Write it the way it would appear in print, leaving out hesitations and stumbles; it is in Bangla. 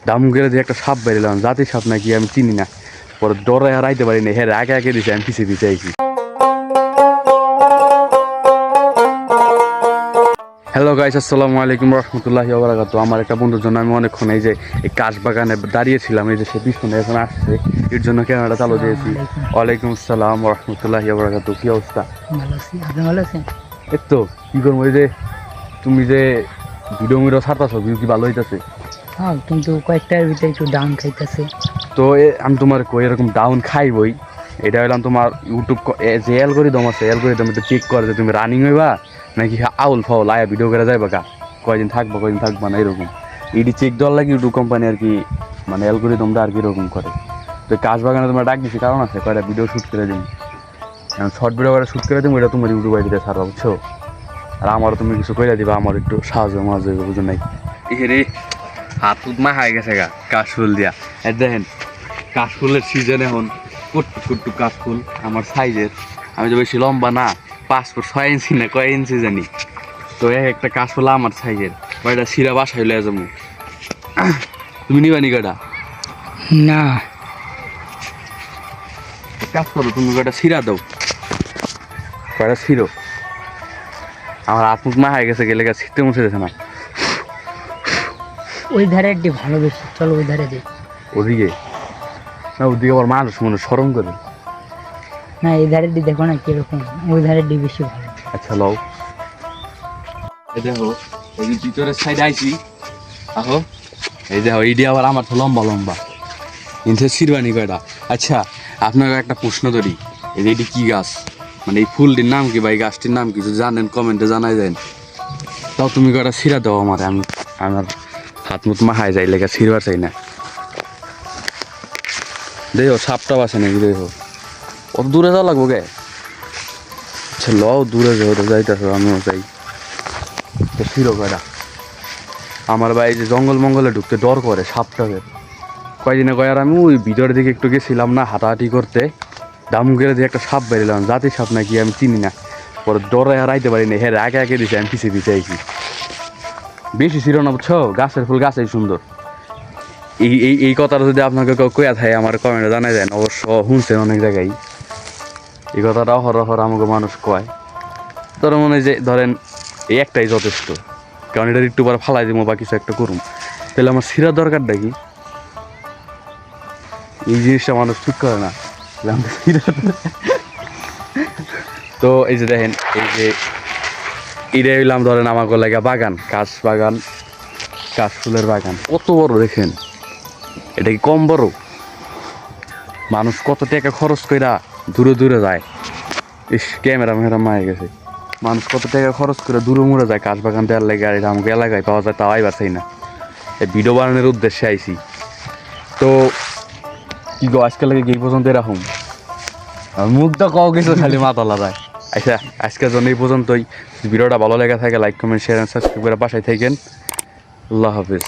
দাম গেলে দিয়ে একটা সাপ বেরিলাম, জাতি সাপ নাকি আমি চিনি না। পরে ডরে আর আইতে পারি না, হ্যাঁ আগে আগে দিছে, আমি পিছিয়ে পিছিয়ে আইছি। হ্যালো গাইস, আসসালামু আলাইকুম রহমতুল্লাহি ওয়া বারাকাতুহু। আমার একটা বন্ধুর জন্য আমি অনেকক্ষণ এই যে এই কাশ বাগানে দাঁড়িয়েছিলাম, এই যে সে পিছনে এখন আসছে, এর জন্য ক্যামেরাটা চালু দিয়েছি। ওয়ালাইকুম আসসালাম রহমতুল্লাহি ওয়া বারাকাতুহু। কি অবস্থা? ভালো আছি, আপনি ভালো আছেন? এই তো কি করবো, এই যে তুমি যে ভিডিও মিডিও ছাড়তাছো, ভিউ কি ভালো হইতাছে? হ্যাঁ, কিন্তু কয়েকটার ভিতরে একটু ডাউন খাইতেছে। তো আমি তোমার কই এরকম ডাউন খাইবই, এটা হইলাম তোমার ইউটিউব যে অ্যালগরিদম আছে, অ্যালগরিদম তো চেক করে যে তুমি রানিং হইবা নাকি আউল ফাউল আয়া ভিডিও করে যাইবা গা, কয়দিন থাকবা না, এরকম এটি চেক দেওয়ার লাগে ইউটিউব কোম্পানি আর কি, মানে অ্যালগরিদমটা আর কি এরকম করে। তো কাজ বাগানে তোমার ডাক দিছি কারণ আছে, কয়টা ভিডিও শ্যুট করে দিন, শর্ট ভিডিও করে শ্যুট করে দিন, ওইটা তোমার ইউটিউব আইডিতে ছাড়বা, বুঝছো? আর আমারও তুমি কিছু কইরা দিবা, আমার একটু সাহায্য মাঝে হইবে, বুঝো নাই? এরে হাত ফুট মা হাই গেছে গা কাশফুল দিয়া। দেখেন কাশফুলের সিজন এখন, কুটটুক কুটটুক কাশফুল আমার সাইজের, আমি তো বেশি লম্বা না, 5 ফুট 6 ইঞ্চি না কয় ইঞ্চি জানি। তো একটা কাশফুল আমার সাইজের, কয়টা সিরা বাসায় লয়ে যাবো। তুমি নিবা নি কয়টা? না, কাজ করো, তুমি কয়টা সিরা দাও, কয়টা ছিঁড়ো। আমার হাত মুখ মা হাই গেছে, গেলে গা ছিঁড়তে মুছে দিয়েছে না। ওই ধারে একটি ভালো বেশি, চলো ওই ধারে যাই। ওদিকে না, ওদিকে আবার মানুষ মনে সরম করে। না, এই ধারে দিয়ে দেখো না কিরকম, ওই ধারে দিয়ে বেশি ভালো। আচ্ছা লও, এই দেখো এই যে ভিতরের সাইড আইছি, আহো এই দেখো এইটি আবার আমার তো লম্বা লম্বা, কিন্তু শিরবানি কয়টা। আচ্ছা আপনাকে একটা প্রশ্ন ধরি, এই যে এটি কি গাছ, মানে এই ফুলটির নাম কি বা এই গাছটির নাম কি যদি জানেন কমেন্টে জানাই দেন। তাও তুমি কয়টা ছিঁড়া দাও আমার, আমি আমার হাত মুখ মাহায় যাই লেগে ছিঁড়বার চাই না। দেখো সাপটা বাসে নাকি, দেখো অত দূরে যাওয়া লাগবো গে। আচ্ছা লও দূরে যাও, তো যাইতেছো আমিও যাই। তো ছিঁড়ো কয়টা, আমার ভাই যে জঙ্গল মঙ্গলে ঢুকতে ডর করে সাপটাকে। কয়দিনে কয় আর আমি ওই ভিতরের দিকে একটু গেছিলাম না হাঁটাহাঁটি করতে, দামু গেলে দিয়ে একটা সাপ বেরিলাম, জাতি সাপ নাকি আমি চিনি না। পরে ডরে আর আইতে পারি না, হ্যাঁ আগে আগে দিছে, আমি পিছিয়ে পিছিয়ে আইছি। বেশি ছিল না, বুঝছো? গাছের ফুল গাছেই সুন্দর। এই এই এই কথাটা যদি আপনাকে কেউ কইয়া থাকে আমার কমেন্টে জানাই দেন, অবশ্য শুনছেন অনেক জায়গায় এই কথাটা অহরহ আমাকে মানুষ কয়। তোর মনে হয় যে ধরেন এই একটাই যথেষ্ট, কারণ এটা একটু পরে ফালাই দিব বা কিছু একটা করুম, তাহলে আমার সিরার দরকারটা কি? এই জিনিসটা মানুষ ঠিক করে না। তো এই যে দেখেন, এই যে এটা হইলাম ধরেন আমার লাগে বাগান, কাশ বাগান, কাশ ফুলের বাগান কত বড় দেখেন, এটা কি কম বড়? মানুষ কত টাকা খরচ কইরা দূরে দূরে যায়, ইস ক্যামেরা মেরা মায়ে গেছে, মানুষ কত টাকা খরচ করে দূরে মুড়ে যায় কাশ বাগান দেওয়ার লাগে, আর এটা আমাকে এলাকায় পাওয়া যায়, তাও আইবার চাই না। এই ভিডিও বানানোর উদ্দেশ্যে আইছি। তো কি গো আজকে লাগে কি পর্যন্ত এরকম, মুখটা কও কিছু খালি মাথা লাগায়। আচ্ছা আজকের জন্য এই পর্যন্তই। ভিডিওটা ভালো লেগে থাকে লাইক কমেন্ট শেয়ার সাবস্ক্রাইব করে পাশায় থাকেন। আল্লাহ হাফিজ।